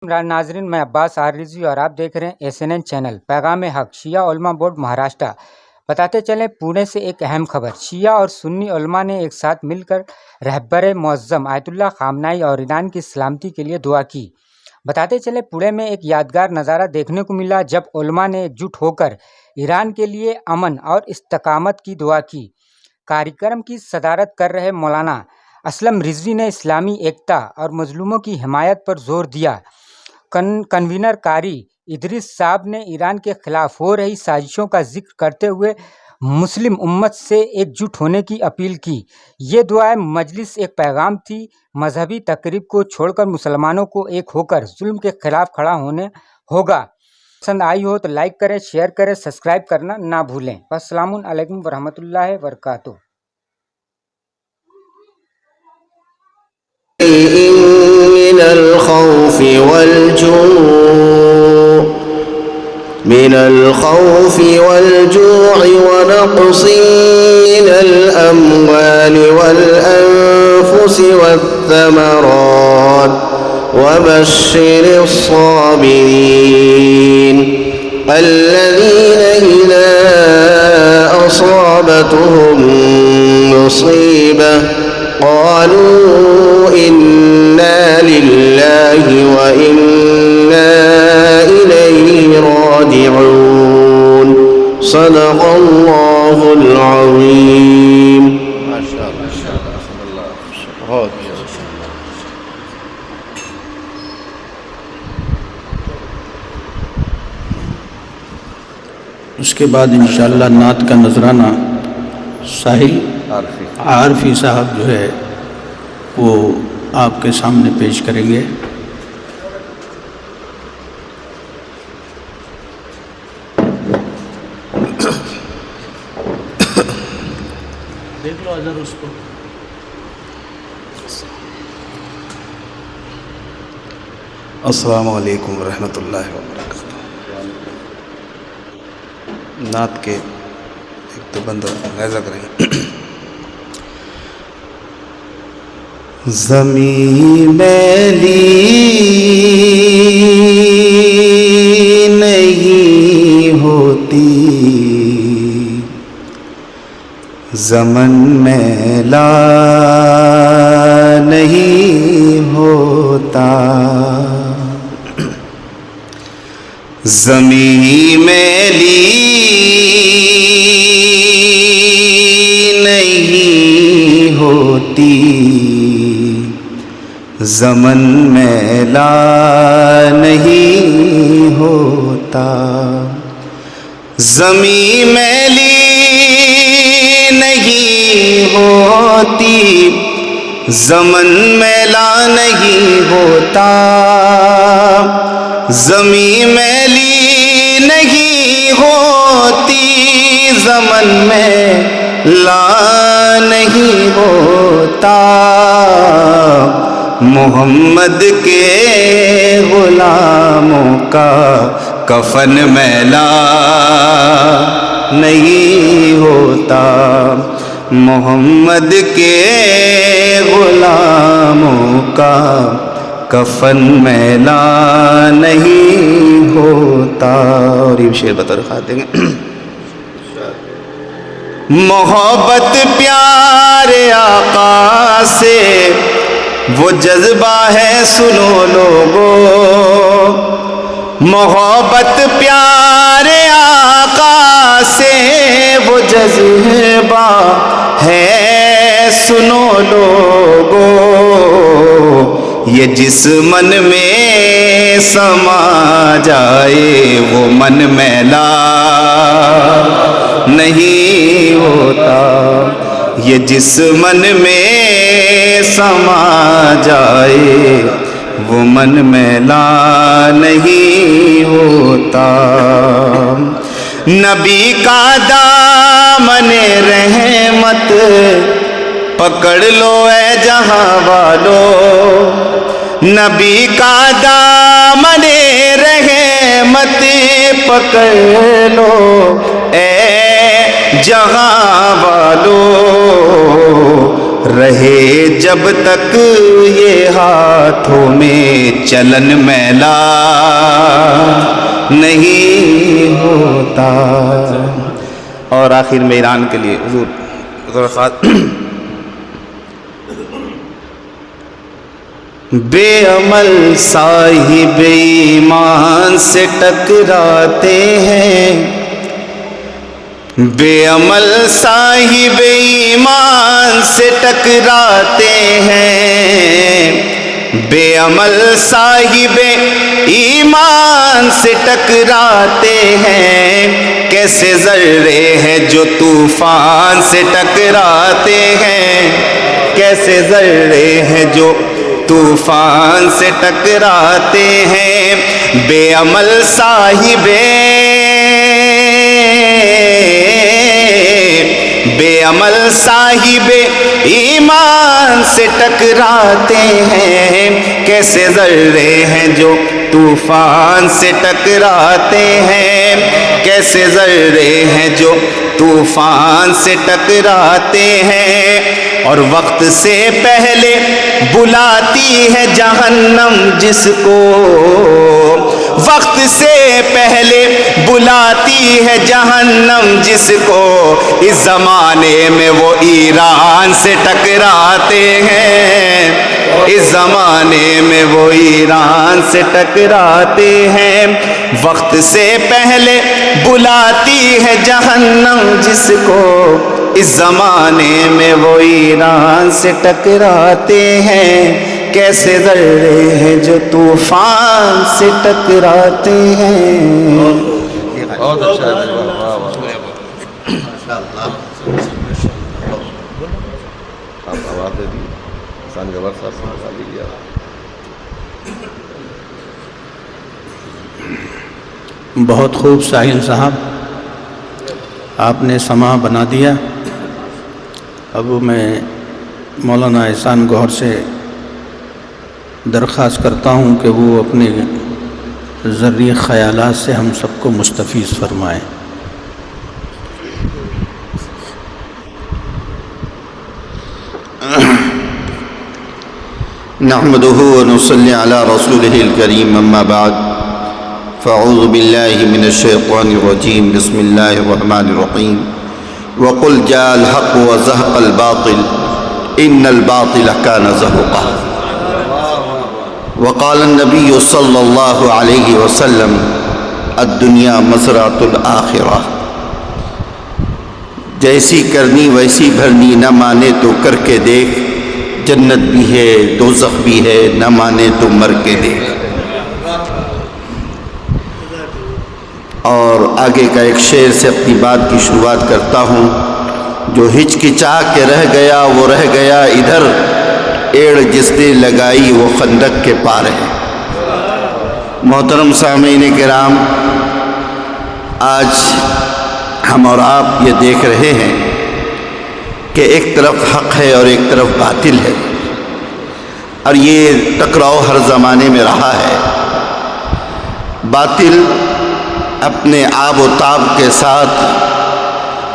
ناظرین، میں عباس عارضی اور آپ دیکھ رہے ہیں SNN چینل پیغام حق شیعہ علماء بورڈ مہاراشٹر۔ بتاتے چلیں پونے سے ایک اہم خبر، شیعہ اور سنی علماء نے ایک ساتھ مل کر رہبر معظم آیت اللہ خامنہئی اور ایران کی سلامتی کے لیے دعا کی۔ بتاتے چلیں پونے میں ایک یادگار نظارہ دیکھنے کو ملا جب علماء نے ایک جٹ ہو کر ایران کے لیے امن اور استقامت کی دعا کی۔ کارکرم کی صدارت کر رہے مولانا اسلم رضوی نے اسلامی ایکتا اور مظلوموں کی حمایت پر زور دیا۔ کنوینر قاری ادریس صاحب نے ایران کے خلاف ہو رہی سازشوں کا ذکر کرتے ہوئے مسلم امت سے ایک جٹ ہونے کی اپیل کی۔ یہ دعائے مجلس ایک پیغام تھی، مذہبی تقریب کو چھوڑ کر مسلمانوں کو ایک ہو کر ظلم کے خلاف کھڑا ہونے ہوگا۔ پسند آئی ہو تو لائک کریں، شیئر کریں، سبسکرائب کرنا نہ بھولیں۔ السلام علیکم ورحمۃ اللہ وبرکاتہ۔ من الخوف والجوع ونقص من الأموال والأنفس والثمرات وبشر الصابرين الذين إذا أصابتهم مصيبة قالوا إنا لله وإنا إليه راجعون صدق الله العظيم۔ اس کے بعد انشاءاللہ نعت کا نذرانہ ساحل عارفی صاحب جو ہے وہ آپ کے سامنے پیش کریں گے۔ دیکھ لو اظہر اس کو۔ السلام علیکم ورحمۃ اللہ وبرکاتہ۔ نعت کے ایک تو بندہ نیزہ کریں۔ زمین میلی نہیں ہوتی، زمن میلا نہیں ہوتا، زمین میلی نہیں ہوتی، زمن میلا نہیں ہوتا، زمین میلی نہیں ہوتی، زمن میلا نہیں ہوتا، زمین میلی نہیں ہوتی، زمن میلا نہیں ہوتا، محمد کے غلاموں کا کفن میلا نہیں ہوتا، محمد کے غلاموں کا کفن میلا نہیں ہوتا۔ اور یہ شعر بطور خاطر دیں گے۔ محبت پیارے آقا سے وہ جذبہ ہے، سنو لوگو، محبت پیارے آقا سے وہ جذبہ ہے، سنو لوگو، یہ جس من میں سما جائے وہ من میلا نہیں ہوتا، یہ جس من میں سما جائے وہ من میلا نہیں ہوتا، نبی کا دامن رحمت پکڑ لو اے جہاں والو، نبی کا دامن رحمت پکڑ لو اے جہاں والو، رہے جب تک یہ ہاتھوں میں چلن میلا نہیں ہوتا. اور آخر میں ایران کے لیے حضور بے عمل صاحب ایمان سے ٹکراتے ہیں، بے عمل صاحب ایمان سے ٹکراتے ہیں، بے عمل صاحب ایمان سے ٹکراتے ہیں. کیسے ذرے ہیں جو طوفان سے ٹکراتے ہیں، کیسے ذرے ہیں جو طوفان سے ٹکراتے ہیں. بے عمل صاحب بے عمل صاحب ایمان سے ٹکراتے ہیں. کیسے ذرے ہیں جو طوفان سے ٹکراتے ہیں، کیسے ذرے ہیں جو طوفان سے ٹکراتے ہیں. اور وقت سے پہلے بلاتی ہے جہنم جس کو، وقت سے پہلے بلاتی ہے جہنم جس کو. اس زمانے میں وہ ایران سے ٹکراتے ہیں، اس زمانے میں وہ ایران سے ٹکراتے ہیں. وقت سے پہلے بلاتی ہے جہنم جس کو، اس زمانے میں وہ ایران سے ٹکراتے ہیں. کیسے ذرے ہیں جو طوفان سے ٹکراتے ہیں. بہت اچھا ہے. آپ آواز دے دی حسان گوہر صاحب سے بتا دیجیے. بہت خوب ساحل صاحب، آپ نے سماع بنا دیا. اب میں مولانا احسان گوہر سے درخواست کرتا ہوں کہ وہ اپنے ذرّی خیالات سے ہم سب کو مستفیض فرمائیں. نحمده ونصلي على رسوله الكريم اما بعد فاعوذ بالله من الشيطان الرجيم. بسم الله الرحمن الرحيم. وقل جاء الحق وزهق الباطل ان الباطل كان زهوقا. وقال النبي صلى الله عليه وسلم الدنيا مزرعة الآخرة. جیسی کرنی ویسی بھرنی، نہ مانے تو کر کے دیکھ، جنت بھی ہے دوزخ بھی ہے، نہ مانے تو مر کے دیکھ. اور آگے کا ایک شعر سے اپنی بات کی شروعات کرتا ہوں. جو ہچکچا کے رہ گیا وہ رہ گیا ادھر، ایڑ جس نے لگائی وہ خندق کے پار ہے. محترم سامعین کرام، آج ہم اور آپ یہ دیکھ رہے ہیں کہ ایک طرف حق ہے اور ایک طرف باطل ہے، اور یہ ٹکراؤ ہر زمانے میں رہا ہے. باطل اپنے آب و تاب کے ساتھ،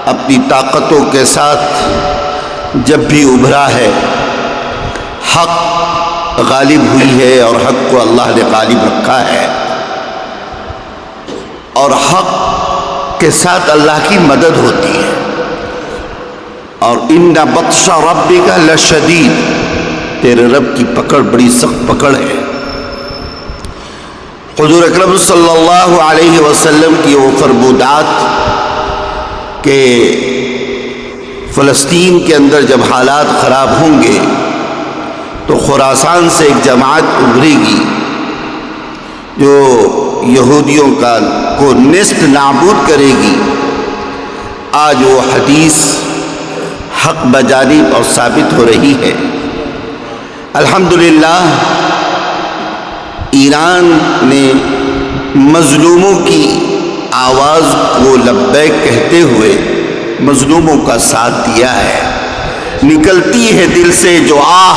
اپنی طاقتوں کے ساتھ جب بھی ابھرا ہے، حق غالب ہوئی ہے اور حق کو اللہ نے غالب رکھا ہے. اور حق کے ساتھ اللہ کی مدد ہوتی ہے. اور ان بطش ربک لشدید، تیرے رب کی پکڑ بڑی سخت پکڑ ہے. حضور اکرم صلی اللہ علیہ وسلم کی وہ فرمودات کہ فلسطین کے اندر جب حالات خراب ہوں گے تو خراسان سے ایک جماعت ابھرے گی جو یہودیوں کو نیست نابود کرے گی. آج وہ حدیث حق بجانب اور ثابت ہو رہی ہے. الحمدللہ ایران نے مظلوموں کی آواز کو لبیک کہتے ہوئے مظلوموں کا ساتھ دیا ہے. نکلتی ہے دل سے جو آہ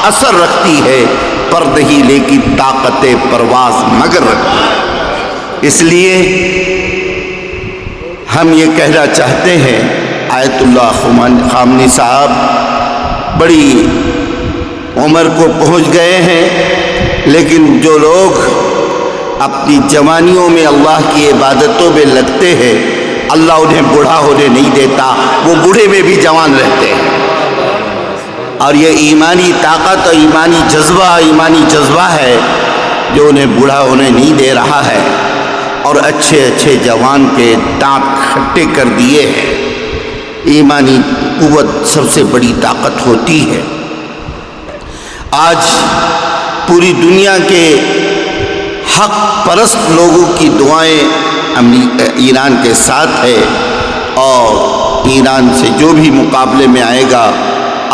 اثر رکھتی ہے، پر نہیں لیکن طاقت پرواز مگر رکھتی ہے. اس لیے ہم یہ کہنا چاہتے ہیں، آیت اللہ خامنی صاحب بڑی عمر کو پہنچ گئے ہیں، لیکن جو لوگ اپنی جوانیوں میں اللہ کی عبادتوں میں لگتے ہیں اللہ انہیں بوڑھا ہونے نہیں دیتا، وہ بوڑھے میں بھی جوان رہتے ہیں۔ اور یہ ایمانی طاقت اور ایمانی جذبہ ہے جو انہیں بوڑھا ہونے نہیں دے رہا ہے، اور اچھے اچھے جوان کے دانت کھٹے کر دیے ہیں۔ ایمانی قوت سب سے بڑی طاقت ہوتی ہے۔ آج پوری دنیا کے حق پرست لوگوں کی دعائیں ایران کے ساتھ ہے، اور ایران سے جو بھی مقابلے میں آئے گا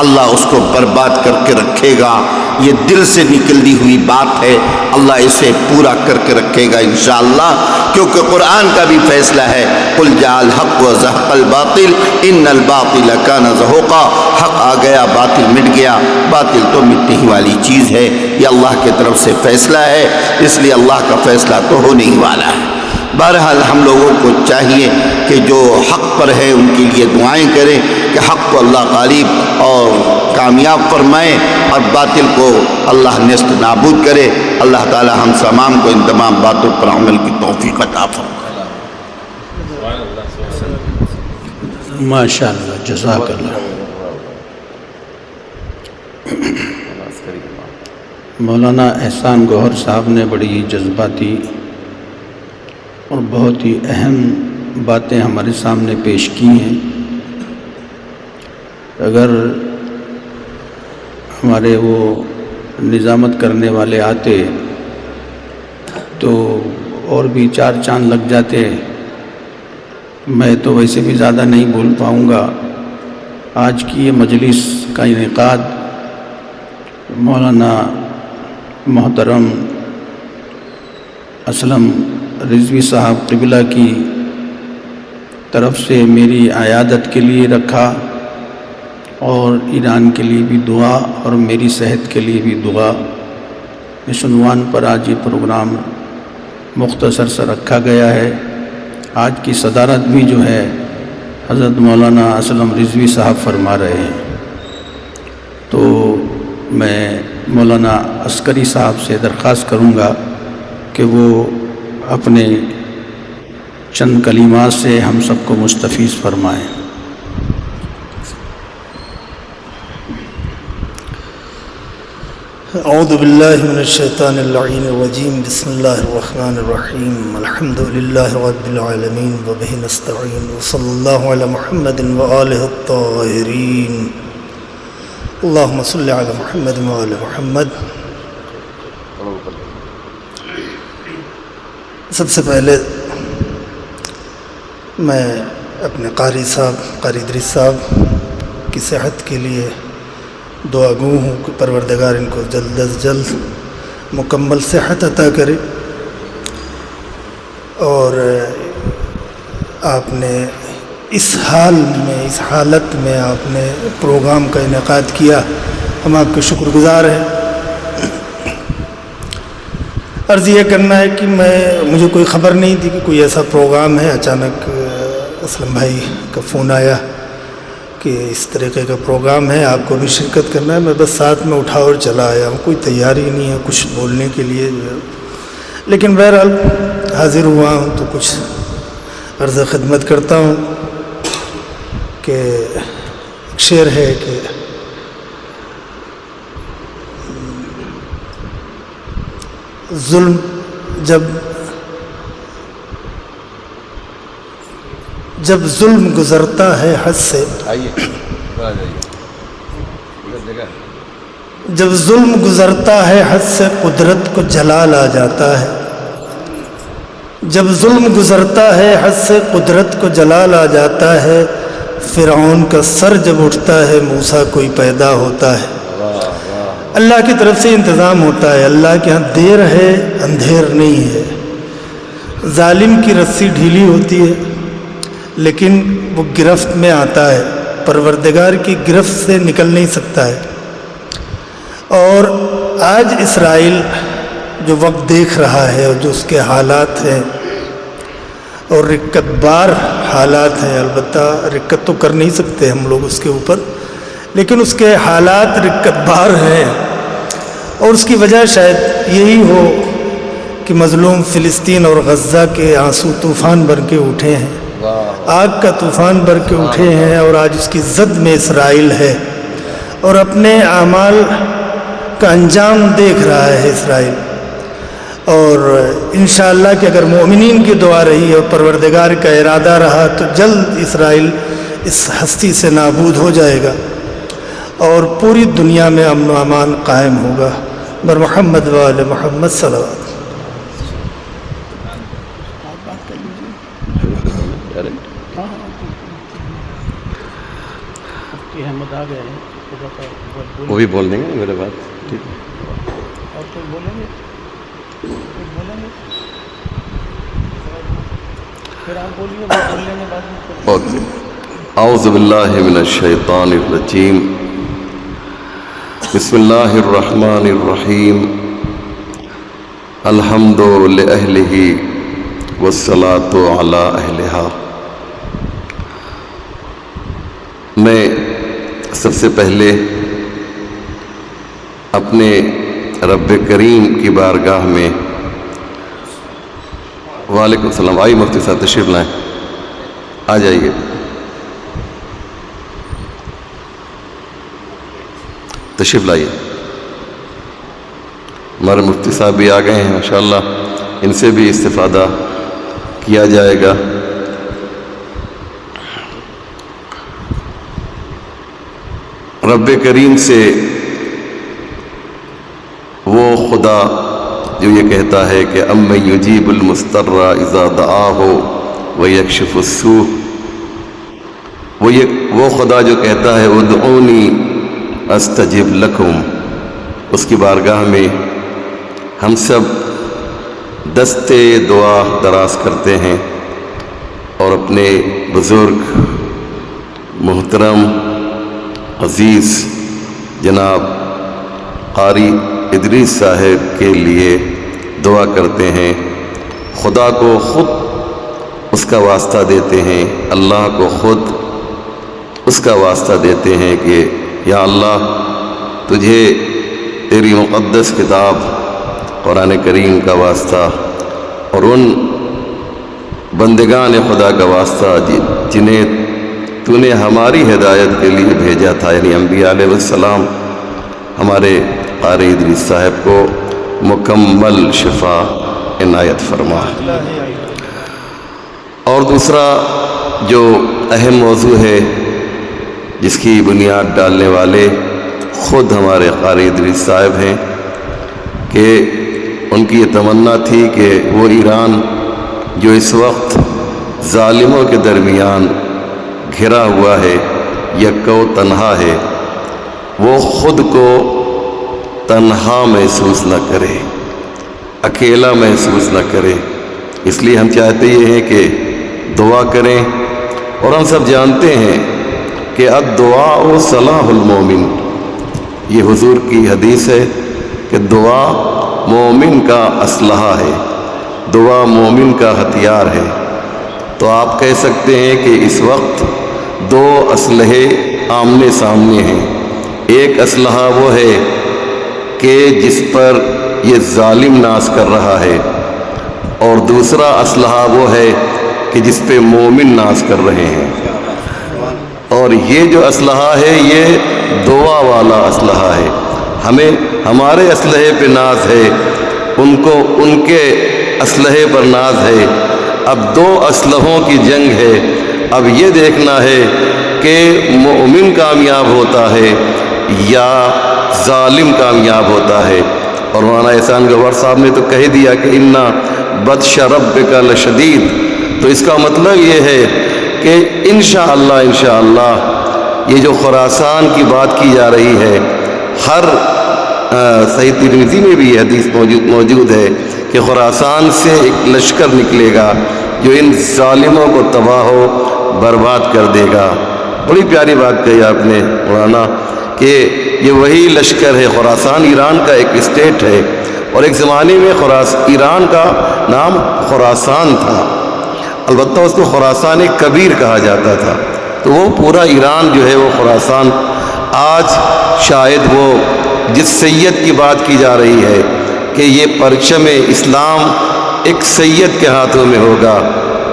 اللہ اس کو برباد کر کے رکھے گا۔ یہ دل سے نکلی ہوئی بات ہے، اللہ اسے پورا کر کے رکھے گا انشاءاللہ، کیونکہ قرآن کا بھی فیصلہ ہے، قل جاء الحق وزهق الباطل ان الباطل کان زہوقا۔ حق آ گیا، باطل مٹ گیا، باطل تو مٹنے ہی والی چیز ہے۔ یہ اللہ کی طرف سے فیصلہ ہے، اس لیے اللہ کا فیصلہ تو ہونے ہی والا ہے۔ بہرحال ہم لوگوں کو چاہیے کہ جو حق پر ہے ان کے لیے دعائیں کریں کہ حق کو اللہ غالب اور کامیاب فرمائے، اور باطل کو اللہ نیست نابود کرے۔ اللہ تعالی ہم تمام کو ان تمام باتوں پر عمل کی توفیق عطا فرمائے۔ ماشاء اللہ، جزاک اللہ۔ مولانا احسان گوہر صاحب نے بڑی جذباتی اور بہت ہی اہم باتیں ہمارے سامنے پیش کی ہیں۔ اگر ہمارے وہ نظامت کرنے والے آتے تو اور بھی 4 چاند لگ جاتے۔ میں تو ویسے بھی زیادہ نہیں بول پاؤں گا۔ آج کی یہ مجلس کا انعقاد مولانا محترم اسلم رضوی صاحب قبلہ کی طرف سے میری عیادت کے لیے رکھا، اور ایران کے لیے بھی دعا اور میری صحت کے لیے بھی دعا، اس عنوان پر آج یہ پروگرام مختصر سا رکھا گیا ہے۔ آج کی صدارت بھی جو ہے حضرت مولانا اسلم رضوی صاحب فرما رہے ہیں، تو میں مولانا عسکری صاحب سے درخواست کروں گا کہ وہ اپنے چند کلمات سے ہم سب کو مستفیض فرمائیں۔ اعوذ باللہ من الشیطان اللعین الرجیم، بسم اللہ الرحمن الرحیم، الحمد للہ رب العالمین وبہ نستعین، وصلی اللہ علی محمد وآلہ الطاہرین، اللہم صلی علی محمد وآل محمد۔ سب سے پہلے میں اپنے قاری ادریس صاحب کی صحت کے لیے دعا گو ہوں کہ پروردگار ان کو جلد از جلد مکمل صحت عطا کرے، اور آپ نے اس حالت میں آپ نے پروگرام کا انعقاد کیا، ہم آپ کے شکر گزار ہیں۔ عرض یہ کرنا ہے کہ مجھے کوئی خبر نہیں تھی کہ کوئی ایسا پروگرام ہے، اچانک اسلم بھائی کا فون آیا کہ اس طریقے کا پروگرام ہے، آپ کو بھی شرکت کرنا ہے۔ میں بس ساتھ میں اٹھا اور چلا آیا ہوں، کوئی تیاری نہیں ہے کچھ بولنے کے لیے، لیکن بہرحال حاضر ہوا ہوں تو کچھ عرض خدمت کرتا ہوں کہ ایک شعر ہے کہ ظلم جب ظلم گزرتا ہے حد سے، جب ظلم گزرتا ہے حد سے قدرت کو جلال آ جاتا ہے، جب ظلم گزرتا ہے حد سے قدرت کو جلال آ جاتا ہے، فرعون کا سر جب اٹھتا ہے موسیٰ کوئی پیدا ہوتا ہے۔ اللہ کی طرف سے انتظام ہوتا ہے، اللہ کے ہاں دیر ہے اندھیر نہیں ہے۔ ظالم کی رسی ڈھیلی ہوتی ہے لیکن وہ گرفت میں آتا ہے، پروردگار کی گرفت سے نکل نہیں سکتا ہے۔ اور آج اسرائیل جو وقت دیکھ رہا ہے اور جو اس کے حالات ہیں، اور رکت بار حالات ہیں، البتہ رکت تو کر نہیں سکتے ہم لوگ اس کے اوپر، لیکن اس کے حالات رکت بار ہیں، اور اس کی وجہ شاید یہی ہو کہ مظلوم فلسطین اور غزہ کے آنسو طوفان بن کے اٹھے ہیں، آگ کا طوفان بن کے اٹھے ہیں، اور آج اس کی زد میں اسرائیل ہے اور اپنے اعمال کا انجام دیکھ رہا ہے اسرائیل۔ اور انشاءاللہ کہ اگر مومنین کی دعا رہی اور پروردگار کا ارادہ رہا تو جلد اسرائیل اس ہستی سے نابود ہو جائے گا اور پوری دنیا میں امن و امان قائم ہوگا۔ بر محمد و آل محمد صلوات۔ وہ بھی بول دیں گے میرے بات، ٹھیک ہے؟ اوکے۔ اعوذ باللہ من الشیطان الرجیم، بسم اللہ الرحمن الرحیم، الحمد لأہلہ والصلاة علی اہلہا۔ میں سب سے پہلے اپنے رب کریم کی بارگاہ میں، وعلیکم السلام، آئیے مفتی صاحب تشریف لائیں، آ جائیے، تشریف لائیے، ہمارے مفتی صاحب بھی آ گئے ہیں ماشاءاللہ، ان سے بھی استفادہ کیا جائے گا۔ رب کریم سے وہ خدا جو یہ کہتا ہے کہ امن یجیب المضطر اذا دعاہ ویکشف السوء، وہ خدا جو کہتا ہے ادعونی استجب لکم، اس کی بارگاہ میں ہم سب دستے دعا دراز کرتے ہیں اور اپنے بزرگ محترم عزیز جناب قاری ادریس صاحب کے لیے دعا کرتے ہیں، خدا کو خود اس کا واسطہ دیتے ہیں، اللہ کو خود اس کا واسطہ دیتے ہیں کہ یا اللہ تجھے تیری مقدس کتاب قرآن کریم کا واسطہ اور ان بندگان خدا کا واسطہ جنہیں تو نے ہماری ہدایت کے لیے بھیجا تھا، یعنی انبیاء علیہ السلام، ہمارے قاری ادریس صاحب کو مکمل شفا عنایت فرما۔ اور دوسرا جو اہم موضوع ہے جس کی بنیاد ڈالنے والے خود ہمارے قاری ادریس صاحب ہیں کہ ان کی یہ تمنا تھی کہ وہ ایران جو اس وقت ظالموں کے درمیان گھرا ہوا ہے، یکا و تنہا ہے، وہ خود کو تنہا محسوس نہ کرے، اکیلا محسوس نہ کرے۔ اس لیے ہم چاہتے یہ ہیں کہ دعا کریں، اور ہم سب جانتے ہیں کہ الدعاء صلاح المومن، یہ حضور کی حدیث ہے کہ دعا مومن کا اسلحہ ہے، دعا مومن کا ہتھیار ہے۔ تو آپ کہہ سکتے ہیں کہ اس وقت دو اسلحے آمنے سامنے ہیں، ایک اسلحہ وہ ہے کہ جس پر یہ ظالم ناز کر رہا ہے، اور دوسرا اسلحہ وہ ہے کہ جس پہ مومن ناز کر رہے ہیں۔ اور یہ جو اسلحہ ہے یہ دعا والا اسلحہ ہے، ہمیں ہمارے اسلحے پہ ناز ہے، ان کو ان کے اسلحے پر ناز ہے۔ اب دو اسلحوں کی جنگ ہے، اب یہ دیکھنا ہے کہ مومن کامیاب ہوتا ہے یا ظالم کامیاب ہوتا ہے۔ اور مولانا احسان گوہر صاحب نے تو کہہ دیا کہ اِنَّ بطش ربک لشدید، تو اس کا مطلب یہ ہے کہ انشاءاللہ یہ جو خراسان کی بات کی جا رہی ہے، ہر صحیح ترمذی میں بھی یہ حدیث موجود ہے کہ خراسان سے ایک لشکر نکلے گا جو ان ظالموں کو تباہ و برباد کر دے گا۔ بڑی پیاری بات کہی آپ نے مولانا کہ یہ وہی لشکر ہے۔ خراسان ایران کا ایک اسٹیٹ ہے، اور ایک زمانے میں ایران کا نام خراسان تھا، البتہ اس کو خراسان کبیر کہا جاتا تھا، تو وہ پورا ایران جو ہے وہ خراسان آج شاید وہ جس سید کی بات کی جا رہی ہے کہ یہ پرچم اسلام ایک سید کے ہاتھوں میں ہوگا،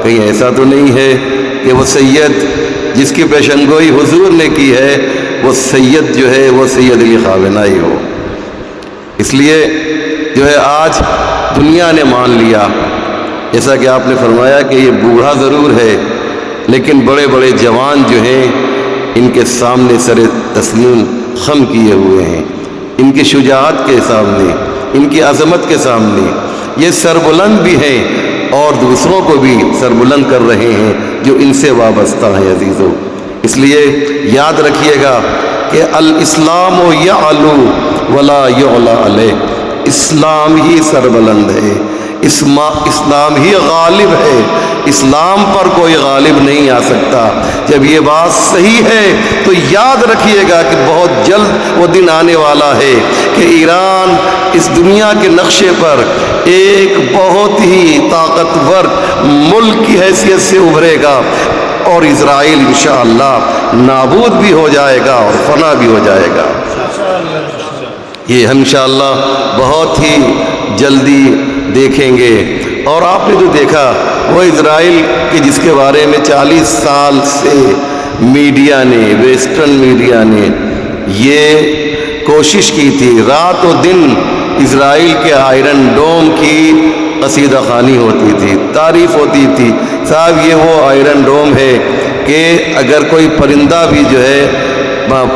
کہیں ایسا تو نہیں ہے کہ وہ سید جس کی پیشنگوئی حضور نے کی ہے وہ سید جو ہے وہ سید علی خامنہ ہی ہو۔ اس لیے جو ہے آج دنیا نے مان لیا، جیسا کہ آپ نے فرمایا کہ یہ بوڑھا ضرور ہے لیکن بڑے بڑے جوان جو ہیں ان کے سامنے سر تسلیم خم کیے ہوئے ہیں، ان کی شجاعت کے سامنے، ان کی عظمت کے سامنے یہ سربلند بھی ہیں اور دوسروں کو بھی سربلند کر رہے ہیں جو ان سے وابستہ ہیں عزیزو۔ اس لیے یاد رکھیے گا کہ الاسلام یعلو ولا یعلی علیہ، اسلام ہی سربلند ہے، اسلام ہی غالب ہے، اسلام پر کوئی غالب نہیں آ سکتا۔ جب یہ بات صحیح ہے تو یاد رکھیے گا کہ بہت جلد وہ دن آنے والا ہے کہ ایران اس دنیا کے نقشے پر ایک بہت ہی طاقتور ملک کی حیثیت سے ابھرے گا اور اسرائیل انشاءاللہ نابود بھی ہو جائے گا اور فنا بھی ہو جائے گا۔ یہ انشاءاللہ بہت ہی جلدی دیکھیں گے۔ اور آپ نے جو دیکھا وہ اسرائیل کے جس کے بارے میں 40 سال سے میڈیا نے، ویسٹرن میڈیا نے یہ کوشش کی تھی، رات و دن اسرائیل کے آئرن ڈوم کی قصیدہ خوانی ہوتی تھی، تعریف ہوتی تھی، صاحب یہ وہ آئرن ڈوم ہے کہ اگر کوئی پرندہ بھی جو ہے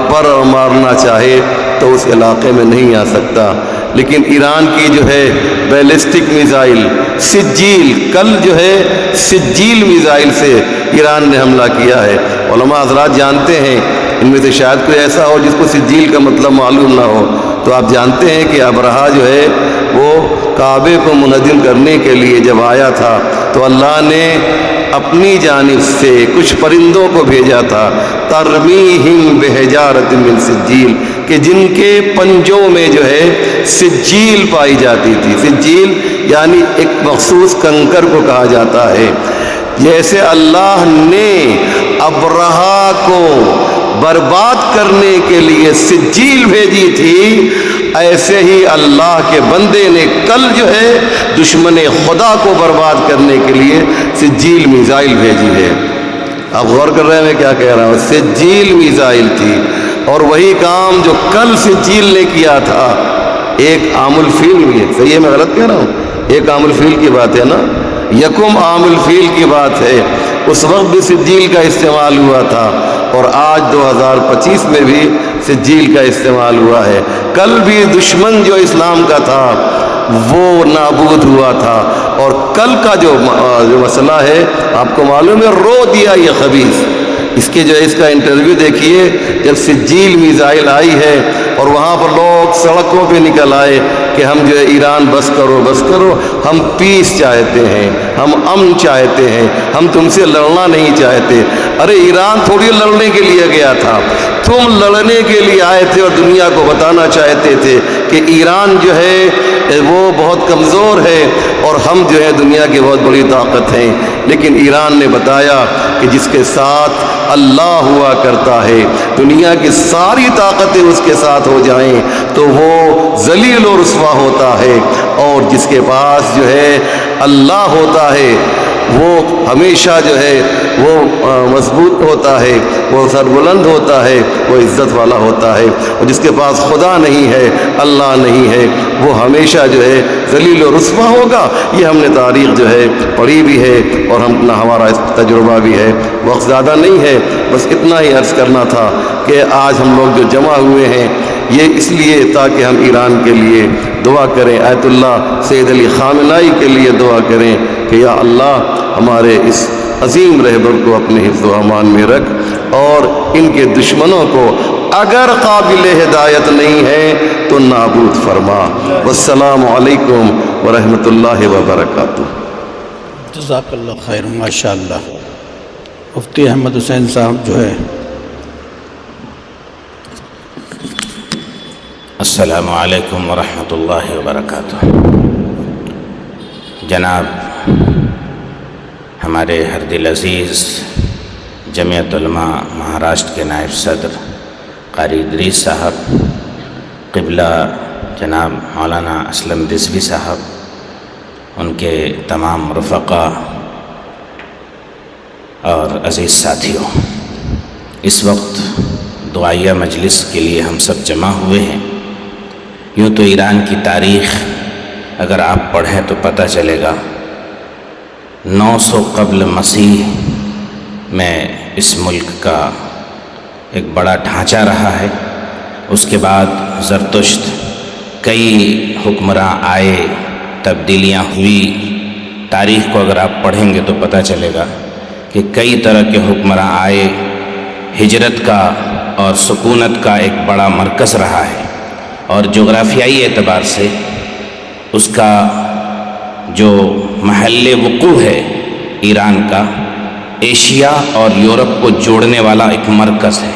پر مارنا چاہے تو اس علاقے میں نہیں آ سکتا۔ لیکن ایران کی جو ہے بیلسٹک میزائل سجیل، کل جو ہے سجیل میزائل سے ایران نے حملہ کیا ہے۔ علماء حضرات جانتے ہیں، ان میں سے شاید کوئی ایسا ہو جس کو سجیل کا مطلب معلوم نہ ہو، تو آپ جانتے ہیں کہ ابرہا جو ہے وہ کعبے کو منہدم کرنے کے لیے جب آیا تھا تو اللہ نے اپنی جانب سے کچھ پرندوں کو بھیجا تھا، ترمیہم بحجارۃ من سجیل، کہ جن کے پنجوں میں جو ہے سجیل پائی جاتی تھی۔ سجیل یعنی ایک مخصوص کنکر کو کہا جاتا ہے۔ جیسے اللہ نے ابرہا کو برباد کرنے کے لیے سجیل بھیجی تھی، ایسے ہی اللہ کے بندے نے کل جو ہے دشمن خدا کو برباد کرنے کے لیے سجیل میزائل بھیجی ہے۔ آپ غور کر رہے ہیں میں کیا کہہ رہا ہوں؟ سجیل میزائل تھی، اور وہی کام جو کل سجیل نے کیا تھا ایک عام الفیل بھی ہے۔ صحیح ہے میں غلط کہہ رہا ہوں؟ ایک عام الفیل کی بات ہے نا، یکم عام الفیل کی بات ہے، اس وقت بھی سجیل کا استعمال ہوا تھا اور آج 2025 میں بھی سجیل کا استعمال ہوا ہے۔ کل بھی دشمن جو اسلام کا تھا وہ نابود ہوا تھا، اور کل کا جو مسئلہ ہے آپ کو معلوم ہے، رو دیا یہ خبیث۔ اس کے جو ہے اس کا انٹرویو دیکھیے، جب سجیل میزائل آئی ہے اور وہاں پر لوگ سڑکوں پہ نکل آئے کہ ہم جو ہے ایران بس کرو بس کرو، ہم پیس چاہتے ہیں، ہم امن چاہتے ہیں، ہم تم سے لڑنا نہیں چاہتے۔ ارے ایران تھوڑی لڑنے کے لیے گیا تھا، تم لڑنے کے لیے آئے تھے اور دنیا کو بتانا چاہتے تھے کہ ایران جو ہے وہ بہت کمزور ہے اور ہم جو ہے دنیا کی بہت بڑی طاقت ہیں۔ لیکن ایران نے بتایا کہ جس کے ساتھ اللہ ہوا کرتا ہے، دنیا کی ساری طاقتیں اس کے ساتھ ہو جائیں تو وہ ذلیل و رسوا ہوتا ہے، اور جس کے پاس جو ہے اللہ ہوتا ہے وہ ہمیشہ جو ہے وہ مضبوط ہوتا ہے، وہ سربلند ہوتا ہے، وہ عزت والا ہوتا ہے، اور جس کے پاس خدا نہیں ہے، اللہ نہیں ہے، وہ ہمیشہ جو ہے ذلیل و رسوا ہوگا۔ یہ ہم نے تاریخ جو ہے پڑھی بھی ہے اور ہمارا تجربہ بھی ہے۔ وقت زیادہ نہیں ہے، بس اتنا ہی عرض کرنا تھا کہ آج ہم لوگ جو جمع ہوئے ہیں یہ اس لیے تاکہ ہم ایران کے لیے دعا کریں، آیت اللہ سید علی خامنہ کے لیے دعا کریں کہ یا اللہ ہمارے اس عظیم رہبر کو اپنے حفظ و امان میں رکھ، اور ان کے دشمنوں کو اگر قابل ہدایت نہیں ہے تو نابود فرما۔ والسلام علیکم ورحمۃ اللہ وبرکاتہ۔ جزاک اللہ خیر، ماشاء اللہ۔ مفتی احمد حسین صاحب جو ہے، السلام علیکم ورحمۃ اللہ وبرکاتہ۔ جناب ہمارے ہر دل عزیز جمعیت علماء مہاراشٹر کے نائب صدر قاری ادریس صاحب، قبلہ جناب مولانا اسلم رضوی صاحب، ان کے تمام رفقا اور عزیز ساتھیوں، اس وقت دعائیہ مجلس کے لیے ہم سب جمع ہوئے ہیں۔ یوں تو ایران کی تاریخ اگر آپ پڑھیں تو پتہ چلے گا 900 قبل مسیح میں اس ملک کا ایک بڑا ڈھانچہ رہا ہے۔ اس کے بعد زرتشت کئی حکمراں آئے، تبدیلیاں ہوئی۔ تاریخ کو اگر آپ پڑھیں گے تو پتہ چلے گا کہ کئی طرح کے حکمراں آئے۔ ہجرت کا اور سکونت کا ایک بڑا مرکز رہا ہے، اور جغرافیائی اعتبار سے اس کا جو محل وقوع ہے ایران کا، ایشیا اور یورپ کو جوڑنے والا ایک مرکز ہے،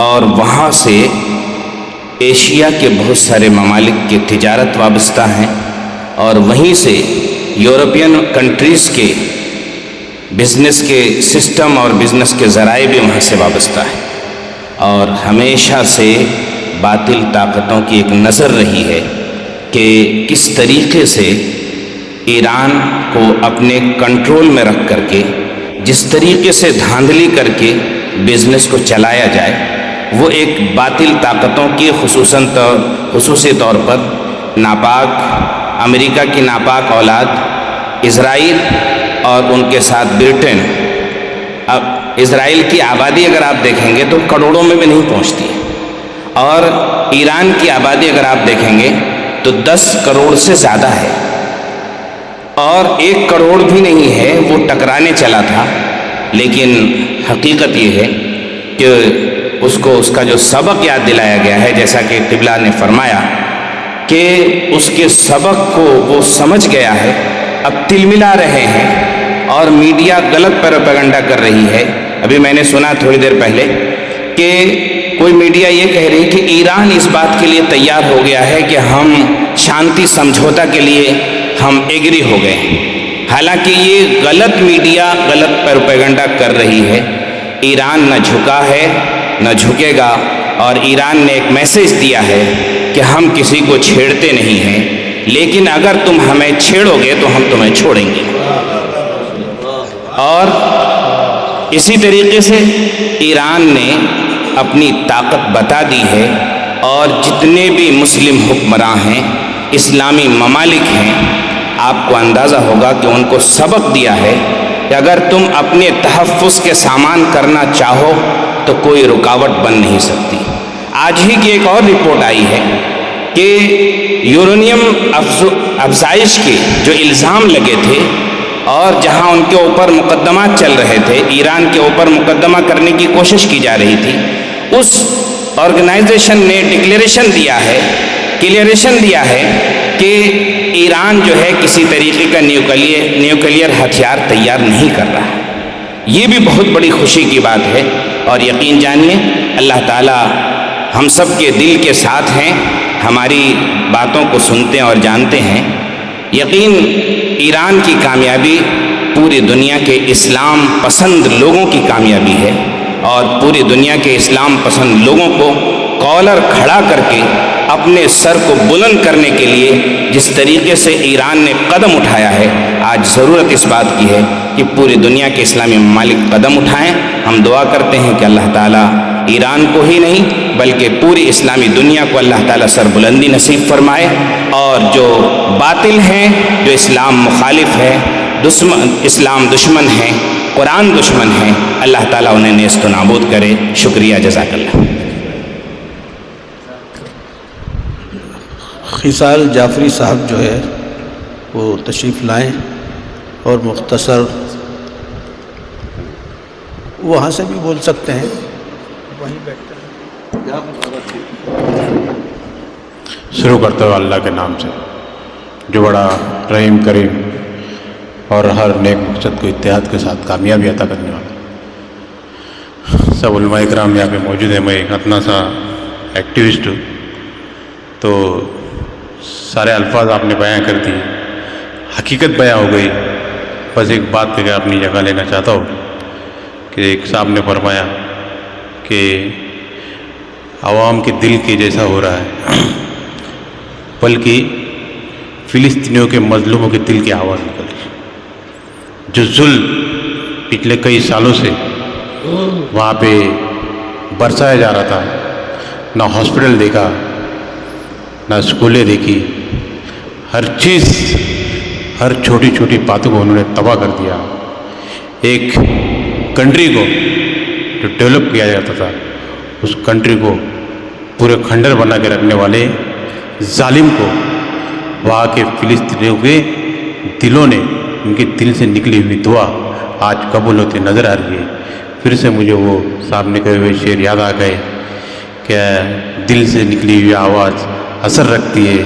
اور وہاں سے ایشیا کے بہت سارے ممالک کی تجارت وابستہ ہیں، اور وہیں سے یورپین کنٹریز کے بزنس کے سسٹم اور بزنس کے ذرائع بھی وہاں سے وابستہ ہیں۔ اور ہمیشہ سے باطل طاقتوں کی ایک نظر رہی ہے کہ کس طریقے سے ایران کو اپنے کنٹرول میں رکھ کر کے جس طریقے سے دھاندلی کر کے بزنس کو چلایا جائے، وہ ایک باطل طاقتوں کی خصوصی طور پر ناپاک امریکہ کی ناپاک اولاد اسرائیل اور ان کے ساتھ برٹن۔ اب اسرائیل کی آبادی اگر آپ دیکھیں گے تو کروڑوں میں بھی نہیں پہنچتی ہے، اور ایران کی آبادی اگر آپ دیکھیں گے تو 10 کروڑ سے زیادہ ہے، اور 1 کروڑ بھی نہیں ہے، وہ ٹکرانے چلا تھا۔ لیکن حقیقت یہ ہے کہ اس کا جو سبق یاد دلایا گیا ہے، جیسا کہ قبلہ نے فرمایا کہ اس کے سبق کو وہ سمجھ گیا ہے، اب تل ملا رہے ہیں اور میڈیا غلط پروپیگنڈا کر رہی ہے۔ ابھی میں نے سنا تھوڑی دیر پہلے کہ کوئی میڈیا یہ کہہ رہی کہ ایران اس بات کے لیے تیار ہو گیا ہے کہ ہم شانتی سمجھوتا کے لیے ہم ایگری ہو گئے ہیں۔ حالانکہ یہ غلط میڈیا غلط پروپیگنڈا کر رہی ہے۔ ایران نہ جھکا ہے نہ جھکے گا، اور ایران نے ایک میسج دیا ہے کہ ہم کسی کو چھیڑتے نہیں ہیں، لیکن اگر تم ہمیں چھیڑو گے تو ہم تمہیں چھوڑیں گے۔ اور اسی طریقے سے ایران نے اپنی طاقت بتا دی ہے، اور جتنے بھی مسلم حکمراں ہیں، اسلامی ممالک ہیں، آپ کو اندازہ ہوگا کہ ان کو سبق دیا ہے کہ اگر تم اپنے تحفظ کے سامان کرنا چاہو تو کوئی رکاوٹ بن نہیں سکتی۔ آج ہی کی ایک اور رپورٹ آئی ہے کہ یورینیم افزائش کے جو الزام لگے تھے، اور جہاں ان کے اوپر مقدمات چل رہے تھے، ایران کے اوپر مقدمہ کرنے کی کوشش کی جا رہی تھی، اس آرگنائزیشن نے کلیئریشن دیا ہے کہ ایران جو ہے کسی طریقے کا نیوکلیئر ہتھیار تیار نہیں کر رہا ہے۔ یہ بھی بہت بڑی خوشی کی بات ہے، اور یقین جانیے اللہ تعالیٰ ہم سب کے دل کے ساتھ ہیں، ہماری باتوں کو سنتے ہیں اور جانتے ہیں۔ یقین ایران کی کامیابی پوری دنیا کے اسلام پسند لوگوں کی کامیابی ہے، اور پوری دنیا کے اسلام پسند لوگوں کو کالر کھڑا کر کے اپنے سر کو بلند کرنے کے لیے جس طریقے سے ایران نے قدم اٹھایا ہے، آج ضرورت اس بات کی ہے کہ پوری دنیا کے اسلامی ممالک قدم اٹھائیں۔ ہم دعا کرتے ہیں کہ اللہ تعالیٰ ایران کو ہی نہیں بلکہ پوری اسلامی دنیا کو اللہ تعالیٰ سر بلندی نصیب فرمائے، اور جو باطل ہیں، جو اسلام مخالف ہے، اسلام دشمن ہیں، قرآن دشمن ہیں، اللہ تعالیٰ انہیں نیست و نابود کرے۔ شکریہ، جزاک اللہ۔ خصال جعفری صاحب جو ہے وہ تشریف لائیں، اور مختصر وہاں سے بھی بول سکتے ہیں، وہیں بیٹھتے ہیں۔ شروع کرتے ہوئے اللہ کے نام سے جو بڑا رحیم کریم اور ہر نیک مقصد کو اتحاد کے ساتھ کامیابی عطا کرنے والا۔ سب علماء اکرام یہاں پہ موجود ہیں، میں ایک اتنا سا ایکٹیوسٹ ہوں، تو سارے الفاظ آپ نے بیان کر دی، حقیقت بیان ہو گئی۔ بس ایک بات پہ اپنی جگہ لینا چاہتا ہوں کہ ایک صاحب نے فرمایا کہ عوام کے دل کے جیسا ہو رہا ہے، بلکہ فلسطینیوں کے مظلوموں کے دل کی آواز نکل رہی ہے۔ جو ظلم پچھلے کئی سالوں سے وہاں پہ برسایا جا رہا تھا، نہ ہاسپٹل دیکھا، نہ اسکولیں دیکھی، ہر چیز، ہر چھوٹی چھوٹی باتوں کو انہوں نے تباہ کر دیا۔ ایک کنٹری کو جو ڈیولپ کیا جاتا تھا، اس کنٹری کو پورے کھنڈر بنا کے رکھنے والے ظالم کو وہاں کے فلسطینیوں کے دلوں نے، ان کے دل سے نکلی ہوئی دعا آج قبول ہوتی نظر آ رہی ہے۔ پھر سے مجھے وہ سامنے کہے ہوئے شعر یاد آ گئے کہ دل سے نکلی ہوئی آواز اثر رکھتی ہے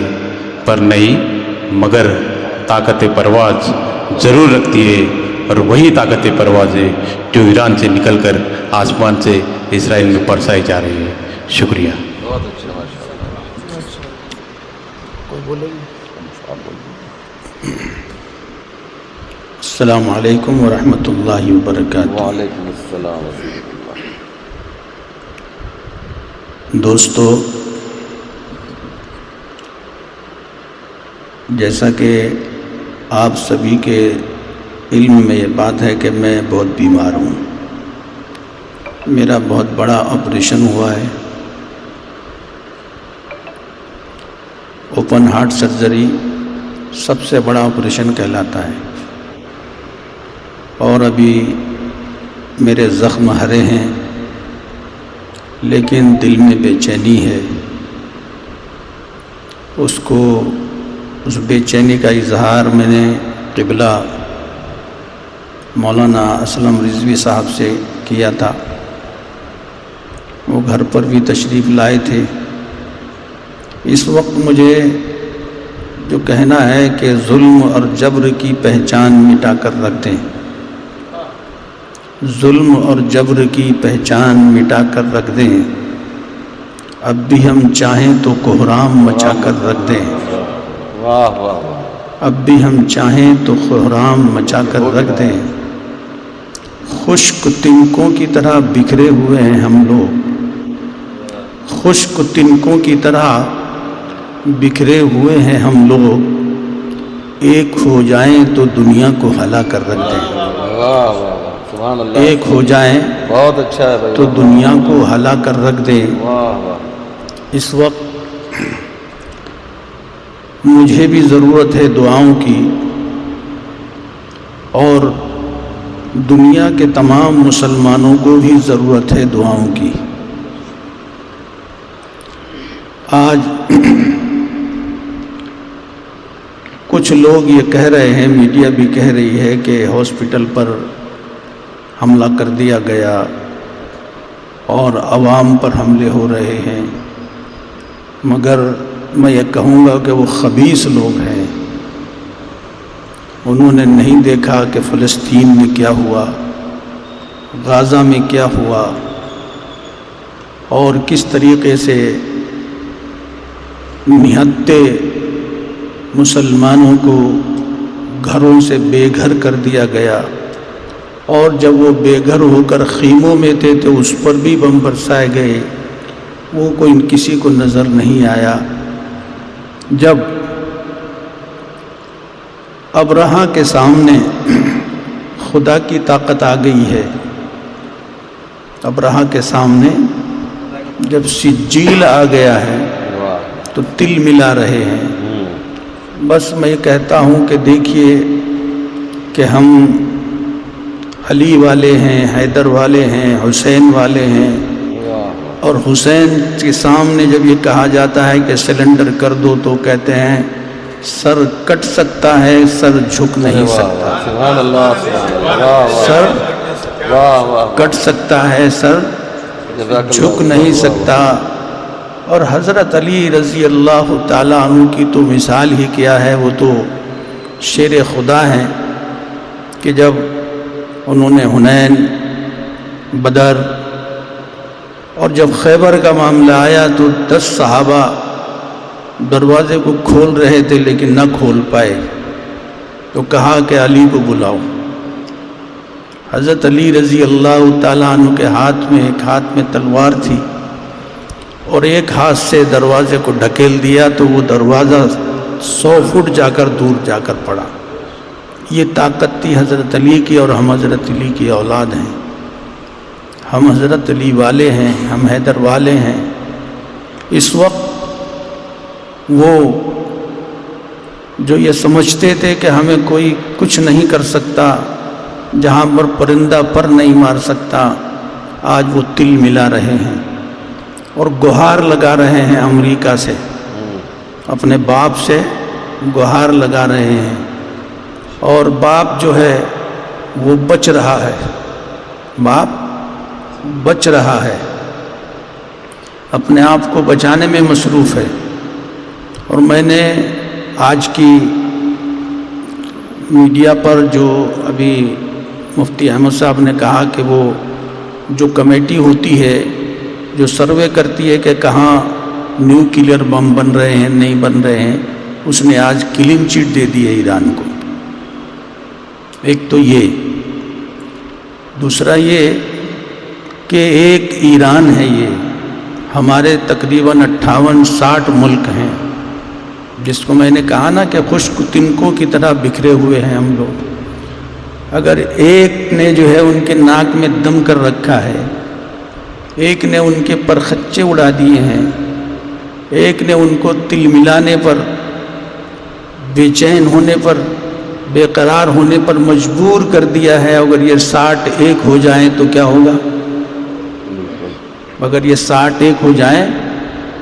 پر نہیں، مگر طاقت پرواز ضرور رکھتی ہے، اور وہی طاقت پرواز ہے جو ایران سے نکل کر آسمان سے اسرائیل میں برسائی جا رہی ہے۔ شکریہ۔ السلام علیکم ورحمۃ اللہ وبرکاتہ۔ وعلیکم السلام ورحمۃ اللہ۔ دوستو، جیسا کہ آپ سبھی کے علم میں یہ بات ہے کہ میں بہت بیمار ہوں، میرا بہت بڑا آپریشن ہوا ہے، اوپن ہارٹ سرجری سب سے بڑا آپریشن کہلاتا ہے، اور ابھی میرے زخم ہرے ہیں، لیکن دل میں بے چینی ہے۔ اس بے چینی کا اظہار میں نے قبلہ مولانا اسلم رضوی صاحب سے کیا تھا، وہ گھر پر بھی تشریف لائے تھے۔ اس وقت مجھے جو کہنا ہے کہ ظلم اور جبر کی پہچان مٹا کر رکھ دیں، ظلم اور جبر کی پہچان مٹا کر رکھ دیں، اب بھی ہم چاہیں تو کوہرام مچا کر رکھ دیں، اب بھی ہم چاہیں تو کوہرام مچا کر رکھ دیں، خشک تنکوں کی طرح بکھرے ہوئے ہیں ہم لوگ، خشک تنکوں کی طرح بکھرے ہوئے ہیں ہم لوگ، ایک ہو جائیں تو دنیا کو ہلا کر رکھ دیں، ایک ہو جائیں بہت اچھا ہے بھائی، تو دنیا کو ہلا کر رکھ دیں۔ اس وقت مجھے بھی ضرورت ہے دعاؤں کی، اور دنیا کے تمام مسلمانوں کو بھی ضرورت ہے دعاؤں کی۔ آج کچھ لوگ یہ کہہ رہے ہیں، میڈیا بھی کہہ رہی ہے کہ ہاسپٹل پر حملہ کر دیا گیا اور عوام پر حملے ہو رہے ہیں، مگر میں یہ کہوں گا کہ وہ خبیث لوگ ہیں، انہوں نے نہیں دیکھا کہ فلسطین میں کیا ہوا، غزہ میں کیا ہوا، اور کس طریقے سے نہتے مسلمانوں کو گھروں سے بے گھر کر دیا گیا، اور جب وہ بے گھر ہو کر خیموں میں تھے تو اس پر بھی بم برسائے گئے، وہ کوئی کسی کو نظر نہیں آیا۔ جب ابرہہ کے سامنے خدا کی طاقت آ گئی ہے، ابرہہ کے سامنے جب سجیل آ گیا ہے تو تل ملا رہے ہیں۔ بس میں کہتا ہوں کہ دیکھیے کہ ہم علی والے ہیں، حیدر والے ہیں، حسین والے ہیں، اور حسین کے سامنے جب یہ کہا جاتا ہے کہ سلنڈر کر دو تو کہتے ہیں سر کٹ سکتا ہے، سر جھک نہیں سکتا، سر کٹ سکتا ہے، سر جھک نہیں سکتا۔ اور حضرت علی رضی اللہ تعالیٰ عنہ کی تو مثال ہی کیا ہے، وہ تو شیر خدا ہیں کہ جب انہوں نے حنین، بدر اور جب خیبر کا معاملہ آیا تو 10 صحابہ دروازے کو کھول رہے تھے لیکن نہ کھول پائے، تو کہا کہ علی کو بلاؤ۔ حضرت علی رضی اللہ تعالیٰ عنہ کے ہاتھ میں ایک ہاتھ میں تلوار تھی اور ایک ہاتھ سے دروازے کو ڈھکیل دیا تو وہ دروازہ 100 فٹ جا کر دور جا کر پڑا۔ یہ طاقت تھی حضرت علی کی، اور ہم حضرت علی کی اولاد ہیں، ہم حضرت علی والے ہیں، ہم حیدر والے ہیں۔ اس وقت وہ جو یہ سمجھتے تھے کہ ہمیں کوئی کچھ نہیں کر سکتا، جہاں پر پرندہ پر نہیں مار سکتا، آج وہ تل ملا رہے ہیں اور گہار لگا رہے ہیں امریکہ سے، اپنے باپ سے گہار لگا رہے ہیں، اور باپ جو ہے وہ بچ رہا ہے، باپ بچ رہا ہے، اپنے آپ کو بچانے میں مصروف ہے۔ اور میں نے آج کی میڈیا پر جو ابھی مفتی احمد صاحب نے کہا کہ وہ جو کمیٹی ہوتی ہے جو سروے کرتی ہے کہ کہاں نیوکلیئر بم بن رہے ہیں نہیں بن رہے ہیں، اس نے آج کلین چٹ دے دی ہے ایران کو۔ ایک تو یہ، دوسرا یہ کہ ایک ایران ہے، یہ ہمارے تقریباً 58-60 ملک ہیں، جس کو میں نے کہا نا کہ خشک تنکوں کی طرح بکھرے ہوئے ہیں ہم لوگ۔ اگر ایک نے جو ہے ان کے ناک میں دم کر رکھا ہے، ایک نے ان کے پرخچے اڑا دیے ہیں، ایک نے ان کو تل ملانے پر، بے چین ہونے پر، بے قرار ہونے پر مجبور کر دیا ہے، اگر یہ 60 ایک ہو جائیں تو کیا ہوگا؟ اگر یہ 60 ایک ہو جائیں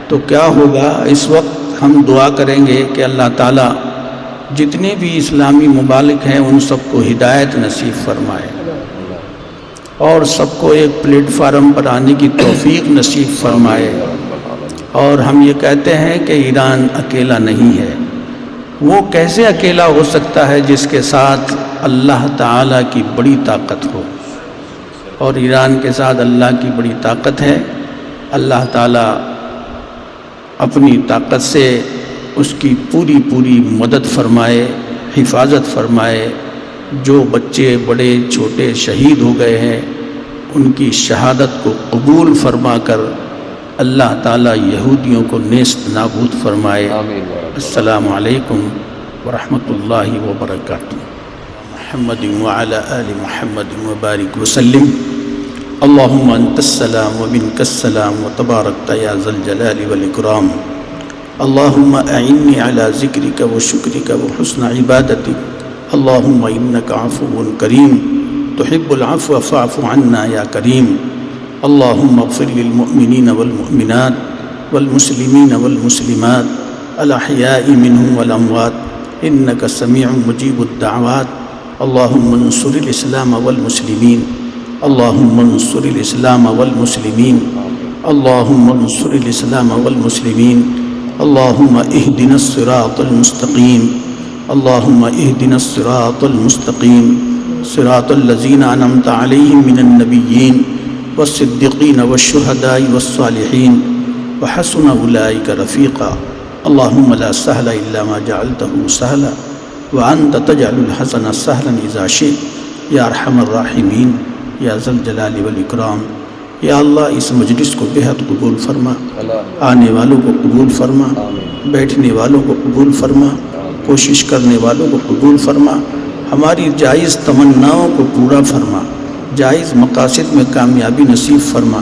تو کیا ہوگا؟ اس وقت ہم دعا کریں گے کہ اللہ تعالیٰ جتنے بھی اسلامی ممالک ہیں ان سب کو ہدایت نصیب فرمائے، اور سب کو ایک پلیٹ فارم پر آنے کی توفیق نصیب فرمائے۔ اور ہم یہ کہتے ہیں کہ ایران اکیلا نہیں ہے۔ وہ کیسے اکیلا ہو سکتا ہے جس کے ساتھ اللہ تعالیٰ کی بڑی طاقت ہو؟ اور ایران کے ساتھ اللہ کی بڑی طاقت ہے۔ اللہ تعالیٰ اپنی طاقت سے اس کی پوری مدد فرمائے، حفاظت فرمائے۔ جو بچے بڑے چھوٹے شہید ہو گئے ہیں ان کی شہادت کو قبول فرما کر اللہ تعالیٰ یہودیوں کو نیست نابود فرمائے۔ السلام علیکم ورحمۃ اللہ وبرکاتہ۔ محمد وعلی آل محمد وبارک وسلم۔ اللہم انت السلام ومنک السلام وتبارکت یا ذا الجلال والاکرام۔ اللہم اعنی علی ذکرک وشکرک وحسن عبادتک۔ اللہم انک عفو کریم تحب العفو فاعف عنا یا کریم۔ اللہم اغفر للمؤمنین والمؤمنات والمسلمین والمسلمات الاحیاء منهم والاموات انک سمیع مجیب الدعوات۔ اللہم انصر الاسلام والمسلمین، اللہم انصر الاسلام والمسلمین، اللہم انصر الاسلام والمسلمین۔ اللہم اہدنا الصراط المستقیم، اللہم اہدنا الصراط المستقیم، صراط الذین انعمت علیہم من النبیین والصدیقین والشہداء والصالحین وحسن اولئک رفیقا۔ اللہم لا سہل الا ما جعلته سہلا وانت تجعل الحزن سہلا اذا شئت یا ارحم الراحمین یا ذا الجلال والاکرام۔ یا اللہ اس مجلس کو بہت قبول فرما، آنے والوں کو قبول فرما، بیٹھنے والوں کو قبول فرما، کوشش کرنے والوں کو قبول فرما، ہماری جائز تمناؤں کو پورا فرما، جائز مقاصد میں کامیابی نصیب فرما۔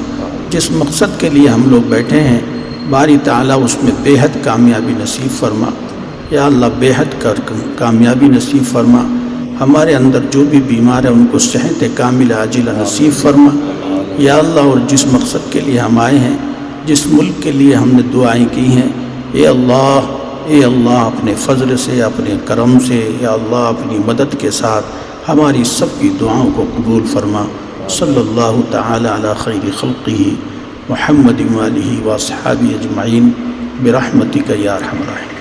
جس مقصد کے لیے ہم لوگ بیٹھے ہیں باری تعالیٰ اس میں بے حد کامیابی نصیب فرما۔ یا اللہ بے حد کامیابی نصیب فرما۔ ہمارے اندر جو بھی بیمار ہے ان کو صحت کاملہ عاجلہ نصیب فرما۔ یا اللہ اور جس مقصد کے لیے ہم آئے ہیں، جس ملک کے لیے ہم نے دعائیں کی ہیں، اے اللہ اپنے فضل سے، اپنے کرم سے، یا اللہ اپنی مدد کے ساتھ ہماری سب کی دعاؤں کو قبول فرما۔ صلی اللہ تعالی علی خیر خلقہ محمد وآلہ واصحابہ اجمعین برحمتک یا ارحم الراحمین۔